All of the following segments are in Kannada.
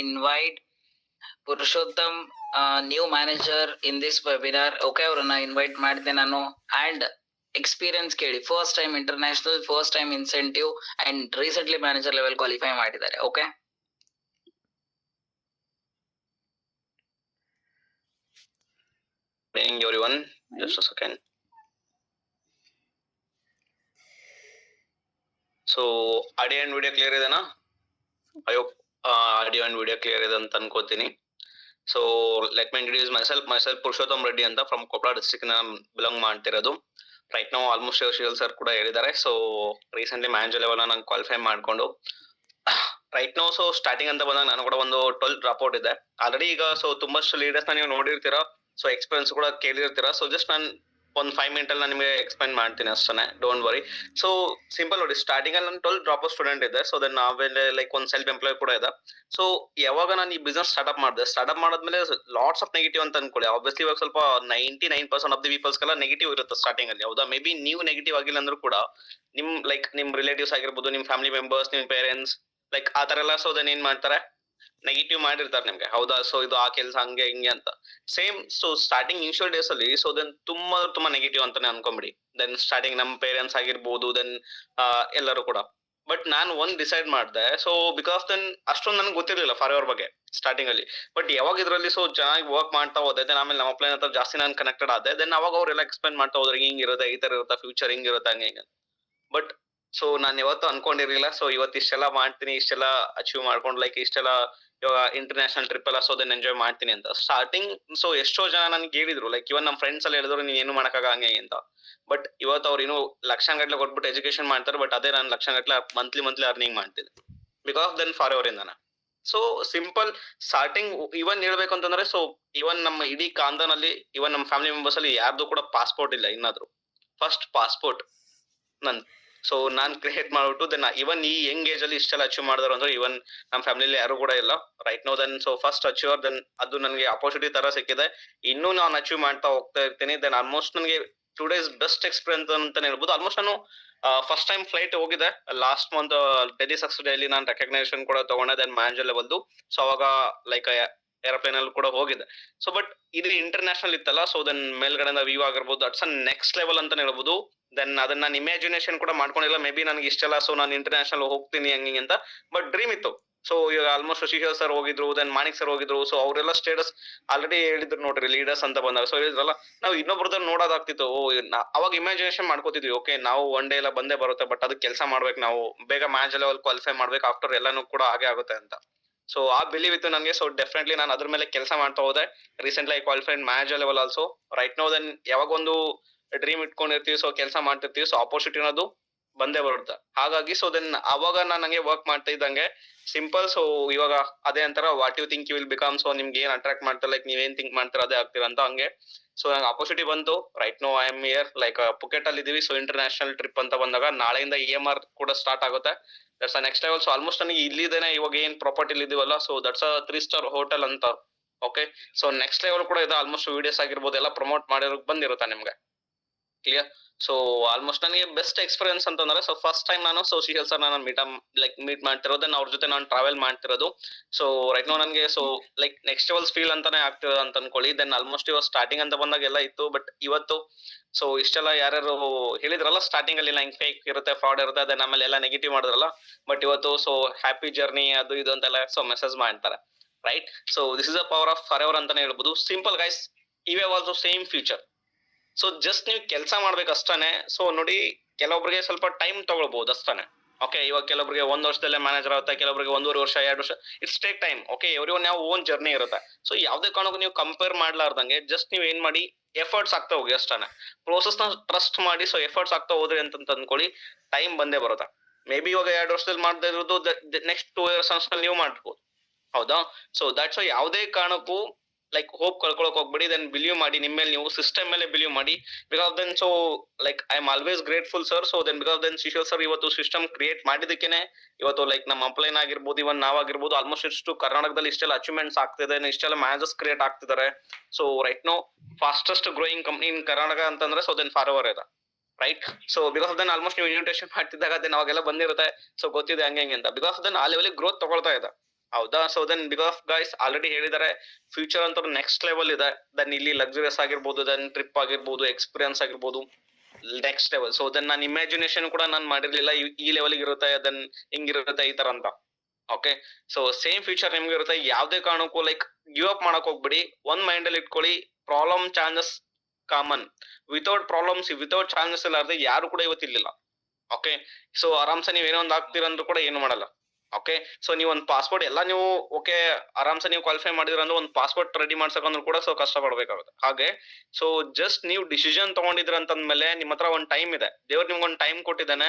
invite Purushottam, new manager in this webinar. Okay, ಅವ್ರನ್ನ ಇನ್ವೈಟ್ ಮಾಡಿದೆ ನಾನು. And ಎಕ್ಸ್ಪೀರಿಯನ್ಸ್ ಕೇಳಿ, first time international, first time incentive and recently manager level qualify ಮಾಡಿದ್ದಾರೆ. Okay, everyone, just a second. So audio and video clear ಇದೆನಾ? I hope audio and video clear ಇದೆ ಅಂತ ಅನ್ಕೋತೀನಿ. So let me introduce myself Purushottam Reddy ಅಂತ from Koppal district ನಾನು ಬಿಲಾಂಗ್ ಮಾಡ್ತಿರೋದು. ರೈಟ್ ನಾವು ಆಲ್ಮೋಸ್ಟ್ ಶಿವಲ್ ಸರ್ ಕೂಡ ಹೇಳಿದ್ದಾರೆ. ಸೊ ರೀಸೆಂಟ್ಲಿ ಮ್ಯಾನೇಜರ್ ಲೆವೆಲ್ ನಾನು ಕ್ವಾಲಿಫೈ ಮಾಡ್ಕೊಂಡು ರೈಟ್ ನೋ ಸೊ ಸ್ಟಾರ್ಟಿಂಗ್ ಅಂತ ಬಂದಾಗ ನಾನು ಕೂಡ ಒಂದು 12 ಡ್ರಾಪ್ ಔಟ್ ಇದೆ ಆಲ್ರೆಡಿ. ಈಗ ಸೊ ತುಂಬಷ್ಟು ಲೀಡರ್ಸ್ ನೀವು ನೋಡಿರ್ತೀರಾ, ಸೊ ಎಕ್ಸ್ಪೀರಿಯನ್ಸ್ ಕೂಡ ಕೇಳಿರ್ತೀರಾ. ಸೊ ಜಸ್ಟ್ ನಾನು ಒಂದು 5 minutes ಅಲ್ಲಿ ನಾನು ನಿಮಗೆ ಎಕ್ಸ್ಪ್ಲೈನ್ ಮಾಡ್ತೀನಿ ಅಷ್ಟೇ, ಡೋಂಟ್ ವರಿ. ಸೊ ಸಿಂಪಲ್ ನೋಡಿ, ಸ್ಟಾರ್ಟಿಂಗ್ ಅಲ್ಲಿ ನಾನು 12 ಡ್ರಾಪ್ ಔಟ್ ಸ್ಟೂಡೆಂಟ್ ಇದೆ. ಸೊ ದೆನ್ ಆಮೇಲೆ ಲೈಕ್ ಒಂದು ಸೆಲ್ಫ್ ಎಂಪ್ಲಾಯ್ ಕೂಡ ಇದೆ. ಸೊ ಯಾವಾಗ ನಾನು ಈ ಬಿಸ್ನೆಸ್ ಸ್ಟಾರ್ಟ್ಅಪ್ ಮಾಡಿದ್ಮೇಲೆ ಲಾಟ್ಸ್ ಆಫ್ ನೆಗೆಟಿವ್ ಅಂತ ಅನ್ಕೊಳ್ಳಿ. ಆಬ್ವಿಯಸ್ಲಿ ಇವಾಗ ಸ್ವಲ್ಪ 99% ಆಫ್ ದಿ ಪೀಪಲ್ಸ್ಗೆಲ್ಲ ನೆಗೆಟಿವ್ ಇರುತ್ತೆ ಸ್ಟಾರ್ಟಿಂಗ್ ಅಲ್ಲಿ, ಹೌದಾ? ಮೇ ಬಿ ನೀವು ನೆಗೆಟಿವ್ ಆಗಿಲ್ಲ ಅಂದ್ರೂ ಕೂಡ ನಿಮ್ ರಿಲೇಟಿವ್ಸ್ ಆಗಿರ್ಬೋದು, ನಿಮ್ ಫ್ಯಾಮಿಲಿ ಮೆಂಬರ್ಸ್, ನಿಮ್ ಪೇರೆಂಟ್ಸ್ ಲೈಕ್ ಆ ತರ ಎಲ್ಲ ಸೊ ದೆನ್ ಏನ್ ಮಾಡ್ತಾರೆ, ನೆಗೆಟಿವ್ ಮಾಡಿರ್ತಾರೆ ನಿಮ್ಗೆ, ಹೌದಾ? ಸೊ ಇದು ಆ ಕೆಲಸ ಹಂಗೆ ಹಿಂಗೆ ಅಂತ same. So starting initial days ಅಲ್ಲಿ ಸೊ ದೆನ್ ತುಂಬಾ ನೆಗೆಟಿವ್ ಅಂತಾನೆ ಅನ್ಕೊಂಬಿಡಿ. ದೆನ್ ಸ್ಟಾರ್ಟಿಂಗ್ ನಮ್ಮ ಪೇರೆಂಟ್ಸ್ ಆಗಿರ್ಬೋದು, ದೆನ್ ಎಲ್ಲರೂ ಕೂಡ. ಬಟ್ ನಾನು ಒಂದ್ ಡಿಸೈಡ್ ಮಾಡಿದೆ. ಸೊ ಬಿಕಾಸ್ ದೆನ್ ಅಷ್ಟೊಂದು ನನಗೆ ಗೊತ್ತಿರ್ಲಿಲ್ಲ ಫಾರ್ ಅವರ್ ಬಗ್ಗೆ ಸ್ಟಾರ್ಟಿಂಗ್ ಅಲ್ಲಿ. ಬಟ್ ಯಾವಾಗ ಇದ್ರಲ್ಲಿ ಸೊ ಚೆನ್ನಾಗಿ ವರ್ಕ್ ಮಾಡ್ತಾ ಹೋದೆ, ದೆನ್ ಆಮೇಲೆ ನಮ್ಮ ಅಪ್ಲೈನ್ ಹತ್ರ ಜಾಸ್ತಿ ನಾನು ಕನೆಕ್ಟೆಡ್ ಆದೆ. ದೆನ್ ಅವಾಗ ಅವ್ರೆಲ್ಲ ಎಕ್ಸ್ಪ್ಲೇನ್ ಮಾಡ್ತಾ ಹೋದ್ರೆ ಹಿಂಗ್ ಇರುತ್ತೆ, ಈ ತರ ಇರುತ್ತೆ, ಫ್ಯೂಚರ್ ಹಿಂಗಿರುತ್ತೆ, ಹಂಗೆ ಹಿಂಗೆ. ಬಟ್ ಸೊ ನಾನು ಯಾವತ್ತೂ ಅನ್ಕೊಂಡಿರ್ಲಿಲ್ಲ ಸೊ ಇವತ್ತು ಇಷ್ಟೆಲ್ಲ ಮಾಡ್ತೀನಿ, ಇಷ್ಟೆಲ್ಲ ಅಚೀವ್ ಮಾಡ್ಕೊಂಡು ಲೈಕ್ ಇಷ್ಟೆಲ್ಲ ಇವಾಗ ಇಂಟರ್ನ್ಯಾಷನಲ್ ಟ್ರಿಪ್ ಎಲ್ಲ ಸೊ ದೆನ್ ಎಂಜಾಯ್ ಮಾಡ್ತೀನಿ ಅಂತ ಸ್ಟಾರ್ಟಿಂಗ್. ಸೊ ಎಷ್ಟೋ ಜನ ನನ್ಗೆ ಹೇಳಿದ್ರು, ಲೈಕ್ ಇವನ್ ನಮ್ಮ ಫ್ರೆಂಡ್ಸ್ ಎಲ್ಲ ಹೇಳಿದ್ರು ನೀನ್ ಏನು ಮಾಡಕ್ಕಾಗ ಹಂಗೆ ಅಂತ. ಬಟ್ ಇವತ್ತು ಅವ್ರು ಏನು ಲಕ್ಷಗಟ್ಟಲೆ ಕೊಟ್ಬಿಟ್ಟು ಎಜುಕೇಶನ್ ಮಾಡ್ತಾರೆ, ಬಟ್ ಅದೇ ನಾನು ಲಕ್ಷಗಟ್ಟಲೆ ಮಂತ್ಲಿ ಅರ್ನಿಂಗ್ ಮಾಡ್ತಿದ್ದೆ ಬಿಕಾಸ್ ದೆನ್ ಫಾರ್ ಅವರ್ ಇಂದಾನ. ಸೊ ಸಿಂಪಲ್ ಸ್ಟಾರ್ಟಿಂಗ್ ಇವನ್ ಹೇಳ್ಬೇಕು ಅಂತಂದ್ರೆ, ಸೊ ಇವನ್ ನಮ್ಮ ಇಡೀ ಕಾಂದನಲ್ಲಿ ಇವನ್ ನಮ್ಮ ಫ್ಯಾಮಿಲಿ ಮೆಂಬರ್ಸ್ ಅಲ್ಲಿ ಯಾರ್ದು ಕೂಡ ಪಾಸ್ಪೋರ್ಟ್ ಇಲ್ಲ ಇನ್ನಾದ್ರು. ಫಸ್ಟ್ ಪಾಸ್ಪೋರ್ಟ್ ನನ್. ಸೊ ನಾನ್ ಕ್ರಿಯೇಟ್ ಮಾಡ್ಬಿಟ್ಟು ದೆನ್ ಇವನ್ ಈ ಯಂಗ್ ಏಜ್ ಅಲ್ಲಿ ಇಷ್ಟೆಲ್ಲ ಅಚೀವ್ ಮಾಡಿದ್ರು ಅಂದ್ರೆ ಇವನ್ ನಮ್ಮ ಫ್ಯಾಮಿಲಿಲಿ ಯಾರು ಕೂಡ ಇಲ್ಲ right no. Then so first achiever, then ಅದು ನನಗೆ ಅಪರ್ಚುನಿಟಿ ತರ ಸಿಕ್ಕಿದೆ. ಇನ್ನೂ ನಾನು ಅಚೀವ್ ಮಾಡ್ತಾ ಹೋಗ್ತಾ ಇರ್ತೀನಿ. ದೆನ್ ಆಲ್ಮೋಸ್ಟ್ ನನಗೆ ಟುಡೇಸ್ ಬೆಸ್ಟ್ ಎಕ್ಸ್ಪೀರಿಯನ್ಸ್ ಅಂತಾನೆ ಹೇಳ್ಬೋದು. ಆಲ್ಮೋಸ್ಟ್ ನಾನು ಫಸ್ಟ್ ಟೈಮ್ ಫ್ಲೈಟ್ ಹೋಗಿದೆ last month Delhi success daily ನಾನು ರೆಕಗ್ನೇಷನ್ ಕೂಡ ತಗೊಂಡೆ, ದೆನ್ ಮ್ಯಾನೇಜರ್ ಲೆವೆಲ್ದು. ಸೊ ಅವಾಗ ಲೈಕ್ ಏರೋಪ್ಲೇನ್ ಅಲ್ಲಿ ಕೂಡ ಹೋಗಿದೆ. ಸೊ ಬಟ್ ಇದು ಇಂಟರ್ನ್ಯಾಷನಲ್ ಇತ್ತಲ್ಲ, ಸೊ ದೆನ್ ಮೇಲ್ಗಡೆ ವ್ಯೂ ಆಗಿರ್ಬೋದು, ದಟ್ಸ್ ಅ ನೆಕ್ಸ್ಟ್ ಲೆವೆಲ್ ಅಂತಾನೆ ಹೇಳ್ಬೋದು. ದೆನ್ ಅದನ್ನ ನಾನು ಇಮ್ಯಾಜಿನೇಷನ್ ಕೂಡ ಮಾಡ್ಕೊಂಡಿಲ್ಲ, ಮೇ ಬಿ ನನಗೆ ಇಷ್ಟೆಲ್ಲ ಸೊ ನಾನು ಇಂಟರ್ನ್ಯಾಷನಲ್ ಹೋಗ್ತೀನಿ ಹಂಗೆ ಅಂತ. ಬಟ್ ಡ್ರೀಮ್ ಇತ್ತು. ಸೊ ಇವಾಗ ಆಲ್ಮೋಸ್ಟ್ ಶ್ರೀಶಲ್ ಸರ್ ಹೋಗಿದ್ರು, ದೆನ್ ಮಾಣಿಕ್ ಸರ್ ಹೋಗಿದ್ರು. ಸೊ ಅವರೆಲ್ಲ ಸ್ಟೇಟಸ್ ಆಲ್ರೆಡಿ ಹೇಳಿದ್ರು ನೋಡ್ರಿ, ಲೀಡರ್ಸ್ ಅಂತ ಬಂದಾಗ. ಸೊ ಹೇಳಿದ್ರಲ್ಲ, ನಾವು ಇನ್ನೊಬ್ರದ್ದು ನೋಡೋದಾಗ್ತಿತ್ತು. ಅವಾಗ ಇಮ್ಯಾಜಿನೇಷನ್ ಮಾಡ್ಕೋತಿದ್ವಿ, ಓಕೆ ನಾವು ಒನ್ ಡೇ ಎಲ್ಲ ಬಂದೇ ಬರುತ್ತೆ, ಬಟ್ ಅದಕ್ಕೆ ಕೆಲಸ ಮಾಡ್ಬೇಕು, ನಾವು ಬೇಗ ಮ್ಯಾನೇಜರ್ ಲೆವೆಲ್ ಕ್ವಾಲಿಫೈ ಮಾಡ್ಬೇಕು, ಆಫ್ಟರ್ ಎಲ್ಲಾನು ಕೂಡ ಹಾಗೆ ಆಗುತ್ತೆ ಅಂತ. ಸೊ ಆ ಬಿಲೀವ್ ಇತ್ತು ನನಗೆ. ಸೊ ಡೆಫಿನೆಟ್ಲಿ ನಾನು ಅದ್ರ ಮೇಲೆ ಕೆಲಸ ಮಾಡ್ತಾ ಹೋದೆ. Recently I qualified manager level also right no. Then ಯಾವಾಗ ಒಂದು ಡ್ರೀಮ್ ಇಟ್ಕೊಂಡಿರ್ತೀವಿ, ಸೊ ಕೆಲಸ ಮಾಡ್ತಿರ್ತೀವಿ, ಸೊ ಆಪರ್ಚುನಿಟಿ ಅನ್ನೋದು ಬಂದೇ ಬರುತ್ತೆ. ಹಾಗಾಗಿ ಸೊ ದೆನ್ ಅವಾಗ ನಾನು ಹಂಗೆ ವರ್ಕ್ ಮಾಡ್ತಾ ಇದ್ದಂಗೆ ಸಿಂಪಲ್. ಸೊ ಇವಾಗ ಅದೇ ಅಂತಾರ, what you think you will become. So ನಿಮ್ಗೆ ಏನ್ ಅಟ್ರಾಕ್ಟ್ ಮಾಡ್ತಾರೆ, ಲೈಕ್ ನೀವೇನ್ ಥಿಂಕ್ ಮಾಡ್ತೀರಾ ಅದೇ ಆಗ್ತೀರಾ ಅಂತ ಹಂಗೆ. ಸೊ ನಂಗೆ ಆಪರ್ಚುನಿಟಿ ಬಂತು. Right now I am here like Phuket ಅಲ್ಲಿ ಇದೀವಿ. ಸೊ ಇಂಟರ್ನ್ಯಾಷನಲ್ ಟ್ರಿಪ್ ಅಂತ ಬಂದಾಗ ನಾಳೆಯಿಂದ EMR ಕೂಡ ಸ್ಟಾರ್ಟ್ ಆಗುತ್ತೆ. That's next level. So almost ನನಗೆ ಇಲ್ಲಿದ್ದೇನೆ ಇವಾಗ ಏನ್ ಪ್ರಾಪರ್ಟಿ ಇದೀವಲ್ಲ, ಸೊ ದಟ್ಸ್ 3 star ಹೋಟೆಲ್ ಅಂತ. ಓಕೆ, ಸೊ ನೆಕ್ಸ್ಟ್ ಲೆವೆಲ್ ಕೂಡ ಇದೆ. ಆಲ್ಮೋಸ್ಟ್ ವಿಡಿಯೋಸ್ ಆಗಿರ್ಬೋದು ಎಲ್ಲ ಪ್ರಮೋಟ್ ಮಾಡಿರೋ ಬಂದಿರುತ್ತೆ ನಿಮ್ಗೆ. ಕ್ಲಿಯರ್. ಸೊ ಆಲ್ಮೋಸ್ಟ್ ನನಗೆ ಬೆಸ್ಟ್ ಎಕ್ಸ್ಪೀರಿಯನ್ಸ್ ಅಂತಂದ್ರೆ, ಸೊ ಫಸ್ಟ್ ಟೈಮ್ ನಾನು ಸೋಶಿಯಲ್ ಸರ್ ನಾನು ಮೀಟ್ ಮಾಡ್ತಿರೋದು, ಅವ್ರ ಜೊತೆ ನಾನು ಟ್ರಾವೆಲ್ ಮಾಡ್ತಿರೋದು. ಸೊ ರೈಟ್ ನೋ ನನಗೆ so like next levels feel ಅಂತಾನೆ ಆಗ್ತಿರೋದು ಅಂತ ಅನ್ಕೊಳ್ಳಿ. ದೆನ್ ಆಲ್ಮೋಸ್ಟ್ ಇವಾಗ ಸ್ಟಾರ್ಟಿಂಗ್ ಅಂತ ಬಂದಾಗ ಎಲ್ಲ ಇತ್ತು, ಬಟ್ ಇವತ್ತು ಸೊ ಇಷ್ಟೆಲ್ಲ ಯಾರ್ಯಾರು ಹೇಳಿದ್ರಲ್ಲ ಸ್ಟಾರ್ಟಿಂಗ್ ಅಲ್ಲಿ ಹಿಂಗ್ ಫೇಕ್ ಇರುತ್ತೆ, ಫ್ರಾಡ್ ಇರುತ್ತೆ, ದೆನ್ ಆಮೇಲೆ ಎಲ್ಲ ನೆಗೆಟಿವ್ ಮಾಡಿದ್ರಲ್ಲ, ಬಟ್ ಇವತ್ತು ಸೊ ಹ್ಯಾಪಿ ಜರ್ನಿ ಅದು ಇದು ಅಂತೆಲ್ಲ ಸೊ ಮೆಸೇಜ್ ಮಾಡ್ತಾರೆ. Right. So this is a power of for ever ಅಂತಾನೆ ಹೇಳ್ಬೋದು. ಸಿಂಪಲ್ ಗೈಸ್, ಇವೇ also same future. So just ನೀವು ಕೆಲಸ ಮಾಡ್ಬೇಕು ಅಷ್ಟಾನೆ. ಸೊ ನೋಡಿ, ಕೆಲವೊಬ್ರಿಗೆ ಸ್ವಲ್ಪ ಟೈಮ್ ತಗೊಳ್ಬಹುದು ಅಷ್ಟಾನೆ. ಓಕೆ, ಇವಾಗ ಕೆಲವೊಬ್ರಿಗೆ 1 ವರ್ಷದಲ್ಲೇ ಮ್ಯಾನೇಜರ್ ಆಗುತ್ತೆ, ಕೆಲವೊಬ್ರಿಗೆ 1.5 ವರ್ಷ 2 ವರ್ಷ, it's take time. Okay, everyone ಯಾವ ಓನ್ ಜರ್ನಿ ಇರುತ್ತೆ. ಸೊ ಯಾವ್ದೇ ಕಾರಣಕ್ಕೂ ನೀವು ಕಂಪೇರ್ ಮಾಡ್ಲಾರ್ದಂಗೆ ಜಸ್ಟ್ ನೀವು ಏನ್ ಮಾಡಿ, ಎಫರ್ಟ್ಸ್ ಆಗ್ತಾ ಹೋಗಿ ಅಷ್ಟಾನೆ. ಪ್ರೋಸೆಸ್ ನ ಟ್ರಸ್ಟ್ ಮಾಡಿ, ಸೊ ಎಫರ್ಟ್ಸ್ ಆಗ್ತಾ ಹೋದ್ರಿ ಅಂತ ಅನ್ಕೊಳ್ಳಿ, ಟೈಮ್ ಬಂದೇ ಬರುತ್ತೆ. ಮೇ ಬಿ ಇವಾಗ 2 ವರ್ಷದಲ್ಲಿ ಮಾಡದೇ ಇರೋದು ನೆಕ್ಸ್ಟ್ 2 years ಅಷ್ಟಲ್ಲಿ ನೀವು ಮಾಡ್ಬೋದು, ಹೌದಾ? ಸೊ ದಟ್ಸ್ ಯಾವುದೇ ಕಾರಣಕ್ಕೂ ಲೈಕ್ ಹೋಪ್ ಕಳ್ಕೊಳಕ್ ಹೋಗ್ಬೇಡಿ. ದೆನ್ ಬಿಲೀವ್ ಮಾಡಿ ನಿಮ್ಮ ಮೇಲೆ, ನೀವು ಸಿಸ್ಟಮ್ ಮೇಲೆ ಬಿಲೀವ್ ಮಾಡಿ. Because then so like I am always grateful sir. So then because then Shishor sir ಇವತ್ತು ಸಿಸ್ಟಮ್ ಕ್ರಿಯೇಟ್ ಮಾಡಿದಕ್ಕೇನೆ ಇವತ್ತು ಲೈಕ್ ನಮ್ಮ ಅಪ್ಲೈನ್ ಆಗಿರ್ಬೋದು, ಇವನ್ ನಾವಾಗಿರ್ಬೋದು, ಆಲ್ಮೋಸ್ಟ್ ಇಷ್ಟು ಕರ್ನಾಟಕದಲ್ಲಿ ಇಷ್ಟೆಲ್ಲ ಅಚೀವ್ಮೆಂಟ್ಸ್ ಆಗ್ತಿದೆ, ಇಷ್ಟೆಲ್ಲ ಮ್ಯಾನೇಜರ್ಸ್ ಕ್ರಿಯೇಟ್ ಆಗ್ತಿದ್ದಾರೆ. So right now fastest growing company in Karnataka ಅಂತಂದ್ರೆ ಸೊ ದೆನ್ ಫಾರ್ ಎವರ್ ಇದೆ. Right. So because then almost ನೀವು ಇನ್ವಿಟೇಷನ್ ಮಾಡ್ತಿದ್ದಾಗ ದೆನ್ ಅವಾಗೆಲ್ಲ ಬಂದಿರುತ್ತೆ. ಸೊ ಗೊತ್ತಿದೆ ಹಂಗೆ ಅಂತ. ಬಿಕಾಸ್ ದೆನ್ ಆ ಲೆವೆಲ್ ಗ್ರೋತ್ ತಗೊಳ್ತಾ ಇದೆ. ಹೌದಾ? So then because guys already ಹೇಳಿದ್ದಾರೆ ಫ್ಯೂಚರ್ ಅಂತೂ ನೆಕ್ಸ್ಟ್ ಲೆವೆಲ್ ಇದೆ. ದೆನ್ ಇಲ್ಲಿ ಲಕ್ಸುರಿಯಸ್ ಆಗಿರ್ಬೋದು, ದೆನ್ ಟ್ರಿಪ್ ಆಗಿರ್ಬೋದು, ಎಕ್ಸ್ಪೀರಿಯನ್ಸ್ ಆಗಿರ್ಬೋದು, ನೆಕ್ಸ್ಟ್ ಲೆವೆಲ್. ಸೊ ದೆನ್ ನಾನು ಇಮ್ಯಾಜಿನೇಷನ್ ಕೂಡ ನಾನು ಮಾಡಿರ್ಲಿಲ್ಲ ಈ ಲೆವೆಲ್ ಇರುತ್ತೆ, ದೆನ್ ಹಿಂಗಿರುತ್ತೆ ಈ ತರ ಅಂತ. ಓಕೆ, ಸೊ ಸೇಮ್ ಫ್ಯೂಚರ್ ನಿಮ್ಗೆ ಇರುತ್ತೆ. ಯಾವ್ದೇ ಕಾರಣಕ್ಕೂ ಲೈಕ್ ಗಿವ್ ಅಪ್ ಮಾಡಕ್ ಹೋಗ್ಬಿಡಿ. ಒಂದ್ ಮೈಂಡ್ ಅಲ್ಲಿ ಇಟ್ಕೊಳ್ಳಿ, problem chances common. Without chances ಇಲ್ಲಾರ್ದೆ ಯಾರು ಕೂಡ ಇವತ್ತಿರ್ಲಿಲ್ಲ. ಓಕೆ, ಸೊ ಆರಾಮ್ಸೆ ನೀವ್ ಏನೋ ಒಂದ್ ಆಗ್ತೀರಂದ್ರೂ ಕೂಡ ಏನು ಮಾಡಲ್ಲ. ಓಕೆ, ಸೊ ನೀವು ಒಂದ್ ಪಾಸ್ಪೋರ್ಟ್ ಎಲ್ಲ ನೀವು ಓಕೆ ಆರಾಮ್ಸೆ ನೀವು ಕ್ವಾಲಿಫೈ ಮಾಡಿದ್ರ ಅಂದ್ರೆ ಒಂದ್ ಪಾಸ್ಪೋರ್ಟ್ ರೆಡಿ ಮಾಡ್ಸಕಂದ್ರೂ ಕೂಡ ಸೊ ಕಷ್ಟ ಪಡ್ಬೇಕಾಗುತ್ತೆ. ಹಾಗೆ ಸೊ ಜಸ್ಟ್ ನೀವು ಡಿಸಿಷನ್ ತಗೊಂಡಿದ್ರ ಅಂತಂದ್ಮೇಲೆ ನಿಮ್ ಹತ್ರ ಒಂದ್ ಟೈಮ್ ಇದೆ. ದೇವ್ರು ನಿಮ್ಗೆ ಒಂದ್ ಟೈಮ್ ಕೊಟ್ಟಿದ್ದಾನೆ.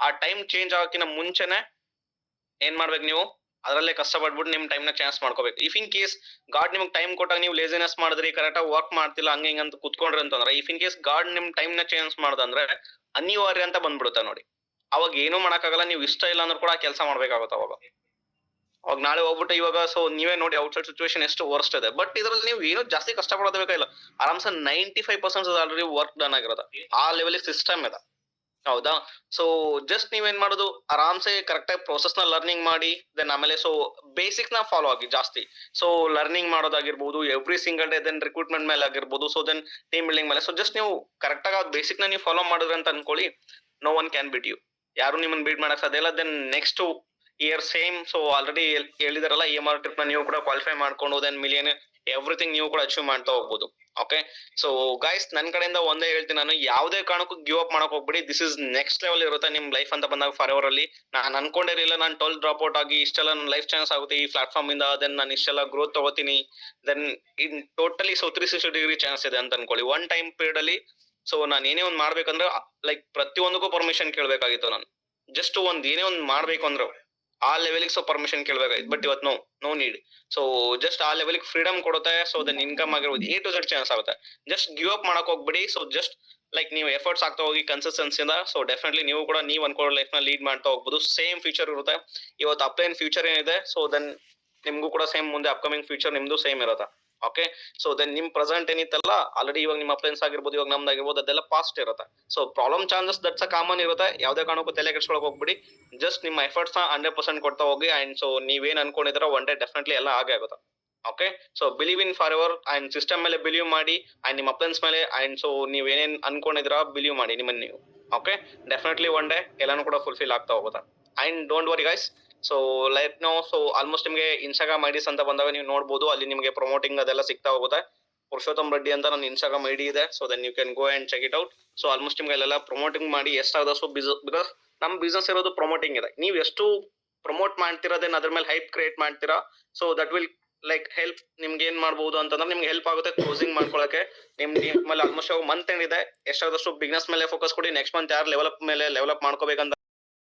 ಆ ಟೈಮ್ ಚೇಂಜ್ ಆಗಕ್ಕಿಂತ ಮುಂಚೆನೆ ಏನ್ ಮಾಡ್ಬೇಕು ನೀವು ಅದರಲ್ಲೇ ಕಷ್ಟ ಪಡ್ಬಿಟ್ಟು ನಿಮ್ ಟೈಮ್ ನ ಚಾನ್ಸ್ ಮಾಡ್ಕೋಬೇಕು. ಇಫ್ ಇನ್ ಕೇಸ್ ಗಾಡ್ ನಿಮ್ಗೆ ಟೈಮ್ ಕೊಟ್ಟಾಗ ನೀವು ಲೇಸಿನೆಸ್ ಮಾಡಿದ್ರಿ, ಕರೆಕ್ಟ್ ಆಗಿ ವರ್ಕ್ ಮಾಡ್ತಿಲ್ಲ, ಹಂಗ ಹಿಂಗಂತ ಕುತ್ಕೊಂಡ್ರಿ ಅಂತಂದ್ರೆ, ಇಫ್ ಇನ್ ಕೇಸ್ ಗಾಡ್ ನಿಮ್ ಟೈಮ್ ನ ಚೇಂಜ್ ಮಾಡ್ದಂದ್ರೆ ಅನಿವಾರ್ಯ ಅಂತ ಬಂದ್ಬಿಡುತ್ತೆ ನೋಡಿ. ಅವಾಗ ಏನು ಮಾಡಕ್ಕಾಗಲ್ಲ. ನೀವು ಇಷ್ಟ ಇಲ್ಲ ಅಂದ್ರೂ ಕೂಡ ಕೆಲಸ ಮಾಡ್ಬೇಕಾಗುತ್ತೆ ಅವಾಗ. ಅವಾಗ ನಾಳೆ ಹೋಗ್ಬಿಟ್ಟು ಇವಾಗ ಸೊ ನೀವೇ ನೋಡಿ ಔಟ್ಸೈಡ್ ಸಿಚುವೇಶನ್ ಎಷ್ಟು ವರ್ಸ್ಟ್ ಇದೆ. ಬಟ್ ಇದ್ರಲ್ಲಿ ನೀವು ಏನು ಜಾಸ್ತಿ ಕಷ್ಟ ಪಡೋದೇ ಬೇಕಾಗಿಲ್ಲ. ಆರಾಮ್ಸೆ 95% ಆಲ್ರೆಡಿ ವರ್ಕ್ ಡನ್ ಆಗಿರೋದು. ಆ ಲೆವೆಲ್ ಸಿಸ್ಟಮ್ ಇದೆ. ಹೌದಾ? ಸೊ ಜಸ್ಟ್ ನೀವೇನ್ ಮಾಡೋದು, ಆರಾಮ್ಸೆ ಕರೆಕ್ಟ್ ಆಗಿ ಪ್ರೊಸೆಸ್ ನ ಲರ್ನಿಂಗ್ ಮಾಡಿ, ದೆನ್ ಆಮೇಲೆ ಸೊ ಬೇಸಿಕ್ ನ ಫಾಲೋ ಆಗಿ ಜಾಸ್ತಿ. ಸೊ ಲರ್ನಿಂಗ್ ಮಾಡೋದಾಗಿರ್ಬೋದು every single day, then recruitment ಮೇಲೆ ಆಗಿರ್ಬೋದು, ಸೊ ದೆನ್ ಟೀಮ್ ಬಿಲ್ಡಿಂಗ್ ಮೇಲೆ. ಸೊ ಜಸ್ಟ್ ನೀವು ಕರೆಕ್ಟ್ ಆಗಿ ಬೇಸಿಕ್ ನ ನೀವು ಫಾಲೋ ಮಾಡಿದ್ರೆ ಅಂತ ಅನ್ಕೊಳ್ಳಿ, no one can beat you. ಯಾರು ನಿಮ್ಮನ್ನ ಬೀಟ್ ಮಾಡಕ್ ಸಾಧ್ಯ ಇಲ್ಲ. Then next year same so already ಹೇಳಿದಾರಲ್ಲ EMR ಟ್ರಿಪ್ ನ ನೀವು ಕೂಡ ಕ್ವಾಲಿಫೈ ಮಾಡ್ಕೊಂಡು ದೆನ್ ಮಿಲಿಯನ್ ಎವ್ರಿಥಿಂಗ್ ನೀವು ಕೂಡ ಅಚೀವ್ ಮಾಡ್ತಾ ಹೋಗ್ಬೋದು. ಓಕೆ, ಸೊ ಗೈಸ್ ನನ್ ಕಡೆಯಿಂದ ಒಂದೇ ಹೇಳ್ತೀನಿ, ನಾನು ಯಾವುದೇ ಕಾರಣಕ್ಕೂ ಗಿವ್ ಅಪ್ ಮಾಡಕ್ ಹೋಗ್ಬಿಡಿ. ದಿಸ್ ಇಸ್ ನೆಕ್ಸ್ಟ್ ಲೆವೆಲ್ ಇರುತ್ತೆ ನಿಮ್ ಲೈಫ್ ಅಂತ ಬಂದಾಗ ಫಾರ್ ಎವರ್ ಅಲ್ಲಿ. ನಾನು ಅನ್ಕೊಂಡಿರಲಿಲ್ಲ ನಾನು 12 ಡ್ರಾಪ್ ಔಟ್ ಆಗಿ ಇಷ್ಟೆಲ್ಲ ನನ್ನ ಲೈಫ್ ಚಾನ್ಸ್ ಆಗುತ್ತೆ ಈ ಪ್ಲಾಟ್ಫಾರ್ಮ್ ಇಂದ. ದೆನ್ ನಾನು ಇಷ್ಟೆಲ್ಲ ಗ್ರೋತ್ ತಗೋತೀನಿ. Then in totally so 360 degree chance ಇದೆ ಅಂತ ಅನ್ಕೊಳ್ಳಿ ಒನ್ ಟೈಮ್ ಪೀರಿಯಡ್ ಅಲ್ಲಿ. ಸೊ ನಾನು ಏನೇ ಒಂದ್ ಮಾಡ್ಬೇಕಂದ್ರೆ ಲೈಕ್ ಪ್ರತಿಯೊಂದಕ್ಕೂ ಪರ್ಮಿಷನ್ ಕೇಳ್ಬೇಕಾಗಿತ್ತು ನಾನು. ಜಸ್ಟ್ ಒಂದ್ ಏನೇ ಒಂದ್ ಮಾಡ್ಬೇಕು ಅಂದ್ರೆ ಆ ಲೆವೆಲ್ಗೆ ಸೊ ಪರ್ಮಿಷನ್ ಕೇಳ್ಬೇಕಾಯ್ತು. ಬಟ್ ಇವತ್ತು ನೋ ನೀಡ್. ಸೊ ಜಸ್ಟ್ ಆ ಲೆವೆಲ್ಗೆ ಫ್ರೀಡಮ್ ಕೊಡುತ್ತೆ. ಸೊ ದೆನ್ ಇನ್ಕಮ್ ಆಗಿರ್ಬೋದು A to Z ಚಾನ್ಸ್ ಆಗುತ್ತೆ. ಜಸ್ಟ್ ಗಿವ್ ಅಪ್ ಮಾಡಕ್ ಹೋಗ್ಬಿಡಿ. ಸೊ ಜಸ್ಟ್ ಲೈಕ್ ನೀವು ಎಫರ್ಟ್ಸ್ ಆಗ್ತಾ ಹೋಗಿ ಕನ್ಸಿಸ್ಟೆನ್ಸಿಯಿಂದ, ಸೊ ಡೆಫಿನೆಟ್ಲಿ ನೀವು ಕೂಡ ನೀವು ಅನ್ಕೊಳ್ಳೋ ಲೈಫ್ ನ ಲೀಡ್ ಮಾಡ್ತಾ ಹೋಗ್ಬೋದು. ಸೇಮ್ ಫ್ಯೂಚರ್ ಇರುತ್ತೆ. ಇವತ್ತು ಅಪ್ಲೈನ್ ಫ್ಯೂಚರ್ ಏನಿದೆ, ಸೊ ದೆನ್ ನಿಮ್ಗೂ ಕೂಡ ಸೇಮ್ ಮುಂದೆ ಅಪ್ಕಮಿಂಗ್ ಫ್ಯೂಚರ್ ನಿಮ್ದು ಸೇಮ್ ಇರುತ್ತೆ. ಓಕೆ, ಸೊ ದೆನ್ ನಿಮ್ ಪ್ರೆಸೆಂಟ್ ಏನಿತ್ತಲ್ಲ ಆಲ್ರೆಡಿ ಇವಾಗ ನಿಮ್ಮ ಅಪ್ಲೈನ್ಸ್ ಆಗಿರ್ಬೋದು, ಇವಾಗ ನಮ್ದಾಗಿರ್ಬೋದು, ಅದೆಲ್ಲ ಪಾಸ್ಟ್ ಇರುತ್ತೆ. So problem chances that's a common ಇರುತ್ತೆ. ಯಾವ್ದೇ ಕಾರಣಕ್ಕೂ ತಲೆ ಕೆಡ್ಸ್ಕೊಳಕ್ ಹೋಗ್ಬಿಡಿ. ಜಸ್ಟ್ ನಿಮ್ಮ ಎಫರ್ಟ್ಸ್ ನ 100% ಕೊಡ್ತಾ ಹೋಗಿ. ಅಂಡ್ ಸೊ ನೀವೇನ್ ಅನ್ಕೊಂಡಿದ್ರ ಒನ್ ಡೇ ಡೆಫಿನೆಟ್ಲಿ ಎಲ್ಲ ಆಗೇ ಆಗುತ್ತೆ. Okay, so believe in for ever and system ಮೇಲೆ ಬಿಲೀವ್ ಮಾಡಿ, ಅಂಡ್ ನಿಮ್ಮ ಅಪ್ಲೈನ್ಸ್ ಮೇಲೆ. ಅಂಡ್ ಸೊ ನೀವ್ ಏನೇನ್ ಅನ್ಕೊಂಡಿದ್ರ ಬಿಲೀವ್ ಮಾಡಿ ನಿಮ್ಮನ್ನ ನೀವು. ಓಕೆ, ಡೆಫಿನೆಟ್ಲಿ ಒನ್ ಡೇ ಎಲ್ಲಾನು ಕೂಡ ಫುಲ್ಫಿಲ್ ಆಗ್ತಾ ಹೋಗುತ್ತೆ. And don't worry guys. So like no so almost ನಿಮಗೆ ಇನ್ಸ್ಟಾಗ್ರಾಮ್ ಐಡಿಸ್ ಅಂತ ಬಂದಾಗ ನೀವು ನೋಡಬಹುದು, ಅಲ್ಲಿ ನಿಮಗೆ ಪ್ರಮೋಟಿಂಗ್ ಅದೆಲ್ಲ ಸಿಗ್ತಾ ಹೋಗುತ್ತೆ. ಪುರುಷೋತ್ತಮ್ ರೆಡ್ಡಿ ಅಂತ ನನ್ನ ಇನ್ಸ್ಟಾಗ್ರಾಮ್ ಐಡಿ ಇದೆ. So then you can go and check it out. So almost ನಿಮ್ಗೆ ಅಲ್ಲೆಲ್ಲ ಪ್ರಮೋಟಿಂಗ್ ಮಾಡಿ ಎಷ್ಟಾದಷ್ಟು ಬಿಕಾಸ್ ನಮ್ ಬಿಸ್ನೆಸ್ ಇರೋದು ಪ್ರಮೋಟಿಂಗ್ ಇದೆ. ನೀವು ಎಷ್ಟು ಪ್ರಮೋಟ್ ಮಾಡ್ತೀರಾ, ದೆನ್ ಅದ್ರ ಮೇಲೆ ಹೈಪ್ ಕ್ರಿಯೇಟ್ ಮಾಡ್ತೀರಾ. So that will like help. ನಿಮ್ಗೆ ಏನ್ ಮಾಡಬಹುದು ಅಂತಂದ್ರೆ ನಿಮ್ಗೆ ಹೆಲ್ಪ್ ಆಗುತ್ತೆ ಕ್ಲೋಸಿಂಗ್ ಮಾಡ್ಕೊಳಕ್ಕೆ. ನಿಮ್ ಟೀಮ್ ಮೇಲೆ ಆಲ್ಮೋಸ್ಟ್ ಮಂತ್ ಎಂಡ್ ಇದೆ. ಎಷ್ಟಾದಷ್ಟು ಬಿಸ್ನೆಸ್ ಮೇಲೆ ಫೋಕಸ್ ಕೊಡಿ. ನೆಕ್ಸ್ಟ್ ಮಂತ್ ಯಾರು ಲೆವೆಲಪ್ ಮಾಡ್ಕೋಬೇಕಂತ